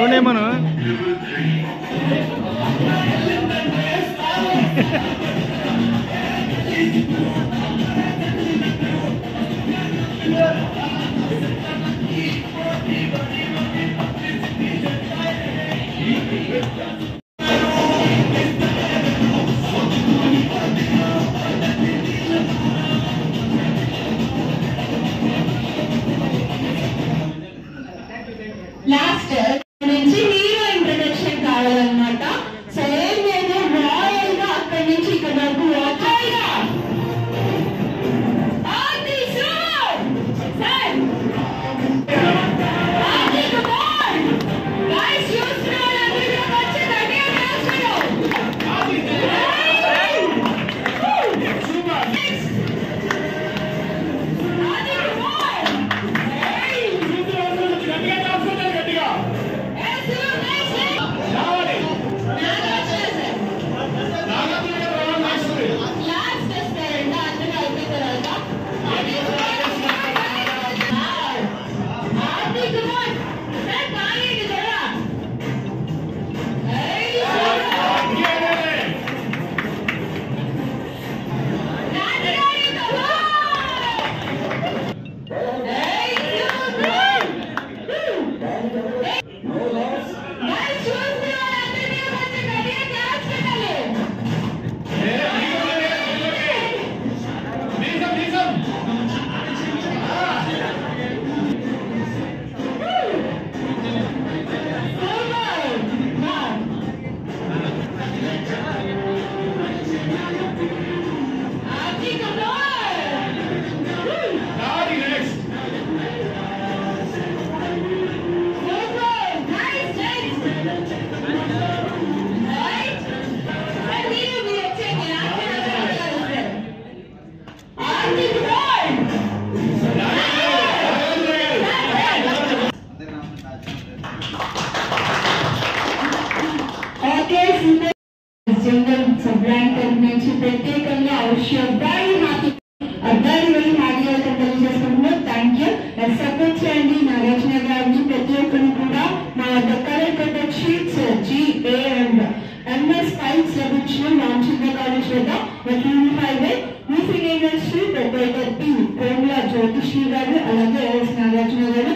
ఓనేమను last నుంచి hero introduction కావాలన్నమాట. So ఏం లేదు, రాయల్ గా అక్కడి నుంచి ఇక్కడ వరకు నుంచి ప్రత్యేకంగా థ్యాంక్ యూ. సపోర్ట్ చేయండి నాగార్జున గారిని, ప్రతి ఒక్కరిని కూడా. మా colour cut sheets GA and MS files లభించిన రామచంద్ర కాలేజ్ వద్ద హైవే మూసింగ్ ఇండస్ట్రీ ప్రొపరేటర్ P కోమల జ్యోతిశ్రీ గారు, అలాగే నాగార్జున గారు.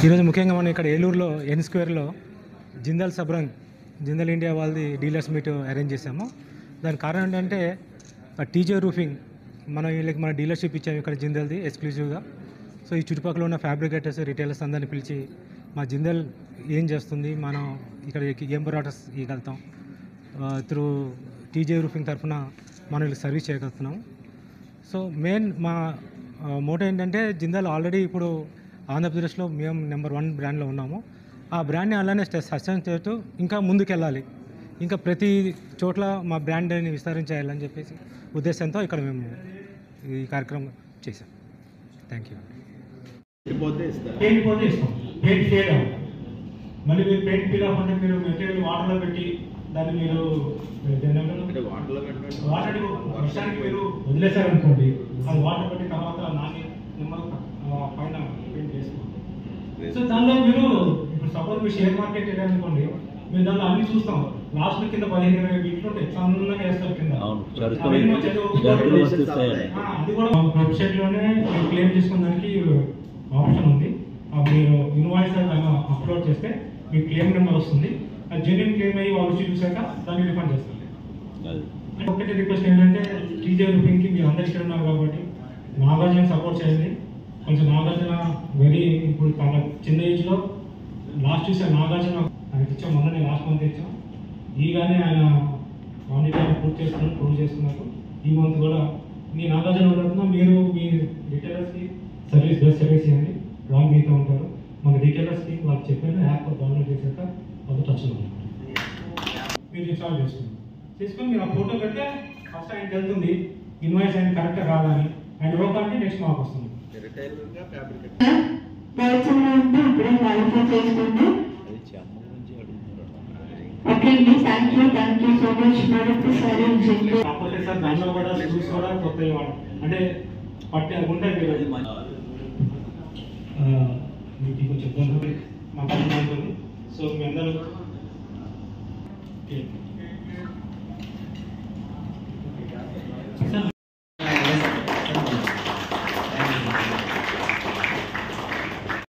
ఈరోజు ముఖ్యంగా మనం ఇక్కడ ఏలూరులో ఎన్ స్క్వేర్లో జిందాల్ సబ్రంగ్ జిందాల్ ఇండియా వాళ్ళది డీలర్స్ మీట్ అరేంజ్ చేసాము. దానికి కారణం ఏంటంటే టీజే రూఫింగ్ మనం వీళ్ళకి మన డీలర్షిప్ ఇచ్చాము ఇక్కడ జిందాల్ది ఎక్స్క్లూజివ్గా. సో ఈ చుట్టుపక్కల ఉన్న ఫ్యాబ్రికేటర్స్ రిటైలర్స్ అందరిని పిలిచి మా జిందాల్ ఏం చేస్తుంది, మనం ఇక్కడ ఏం ప్రొడక్ట్స్ ఇవ్వగలుగుతాం, త్రూ టీజే రూఫింగ్ తరఫున మనం వీళ్ళకి సర్వీస్ చేయగలుగుతున్నాం. సో మెయిన్ మా మోటో ఏంటంటే జిందాల్ ఆల్రెడీ ఇప్పుడు ఆంధ్రప్రదేశ్లో మేము నెంబర్ 1 బ్రాండ్లో ఉన్నాము. ఆ బ్రాండ్ని అలానే సస్టైన్ చేస్తూ ఇంకా ముందుకెళ్ళాలి, ఇంకా ప్రతి చోట్ల మా బ్రాండ్ని విస్తరించాలని చెప్పేసి ఉద్దేశంతో ఇక్కడ మేము ఈ కార్యక్రమం చేశాం. Thank you. పెయింట్ పోతే ఇస్తాం, పెయింట్ ఫేడ్ అవ్వదు. మళ్ళీ మీరు పెయింట్ ఫీల్ అవ్వకుంటే మీరు మెటీరియల్ వాటర్లో పెట్టి దాన్ని మీరు వాటర్ వర్షానికి మీరు వదిలేశారనుకోండి, అది వాటర్ పెట్టి తర్వాత నాని పైన పెయింట్ చేసుకోండి. సో దానిలో మీరు ఇప్పుడు సపోజ్ మీ షేర్ మార్కెట్ ఏరియా అనుకోండి, మేము దానిలో అన్ని చూస్తాం. లాస్ట్ కింద 15-20 వీటిలో ఉంటాయి, సన్నులాగా వేస్తారు కింద. అది కూడా వెబ్సైట్ లోనే మీరు క్లెయిమ్ చేసుకోవడానికి ఆప్షన్ ఉంది. మీరు ఇన్వాయిస్ అప్లోడ్ చేస్తే మీకు క్లెయిమ్ నెంబర్ వస్తుంది. అది జెన్యున్ క్లెయిమ్ అయ్యి వాళ్ళు చూసాక దాన్ని రిఫండ్ చేస్తారు. ఒకటి రిక్వెస్ట్ ఏంటంటే టీజే రూఫింగ్కి మీరు అందరు ఇక్కడ ఉన్నారు కాబట్టి నాగార్జున సపోర్ట్ చేయండి. కొంచెం నాగార్జున వెరీ ఇప్పుడు తన చిన్న ఏజ్లో లాస్ట్ చూసాను నాగార్జున ఆయనకి ఇచ్చాం, మొన్ననే లాస్ట్ మంత్ ఇచ్చాం. ఈగానే ఆయన మానిటర్ పూర్తి చేస్తున్నారు, ప్రూవ్ చేస్తున్నారు. ఈ మంత్ కూడా మీ నాగార్జున ఉండకుండా మీరు మీ రిటైలర్స్కి బెస్ట్ సర్వీస్ ఇవ్వండి. వాళ్ళు మీతో ఉంటారు. మన రిటైలర్స్కి వాళ్ళు చెప్పాను యాప్ డౌన్లోడ్ చేశాక వాళ్ళు టచ్లో ఉంటారు. మీరు ఇన్స్టాల్ చేసుకొని మీరు ఆ ఫోటో పెడితే ఫస్ట్ ఆయనకి వెళ్తుంది ఇన్వాయిస్ ఆయన కరెక్ట్గా రాదని. ఆయన రోక్ అంటే నెక్స్ట్ మాకు వస్తుంది. ఓకే అండి, థ్యాంక్ యూ సో మచ్. కాకపోతే సార్ దానిలో కూడా షూస్ కూడా కొత్త అంటే పట్టి అది ఉంటాయి మీకు కొంచెం ఇబ్బంది మాట్లాడుతుంది. సో మీ అందరూ